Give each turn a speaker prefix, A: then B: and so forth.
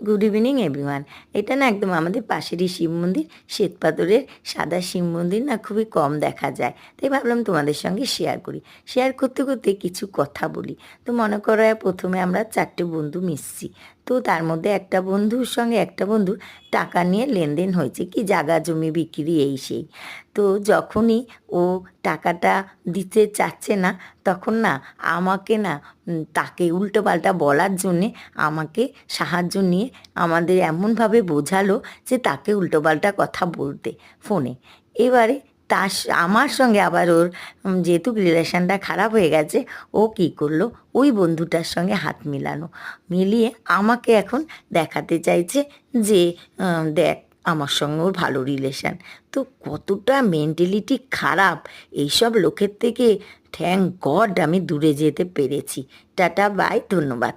A: Good evening everyone. এটা না একদম আমাদের পাশেরই শিব মন্দির, শ্বেতপাথরের সাদা শিব মন্দির না খুবই কম দেখা যায়, তাই ভাবলাম তোমাদের সঙ্গে শেয়ার করি। শেয়ার করতে করতে কিছু কথা বলি। তো মনে করো প্রথমে আমরা 4টে বন্ধু মিশছি। তো তার মধ্যে একটা বন্ধুর সঙ্গে একটা বন্ধুর টাকা নিয়ে লেনদেন হয়েছে, কি জায়গা জমি বিক্রি এই সেই। তো যখনই ও টাকাটা দিতে চাচ্ছে না, তখন না আমাকে না তাকে উল্টোপাল্টা বলার জন্যে আমাকে সাহায্য নিয়ে আমাদের এমনভাবে বোঝালো যে তাকে উল্টোপাল্টা কথা বলতে ফোনে। এবারে আমার সঙ্গে আবার ওর যেহেতু রিলেশনটা খারাপ হয়ে গেছে, ও কী করলো, ওই বন্ধুটার সঙ্গে হাত মিলানো, মিলিয়ে আমাকে এখন দেখাতে চাইছে যে দেখ আমার সঙ্গে ওর ভালো রিলেশান। তো কতটা মেন্টালিটি খারাপ এইসব লোকের থেকে। থ্যাংক গড আমি দূরে যেতে পেরেছি। টাটা বাই, ধন্যবাদ।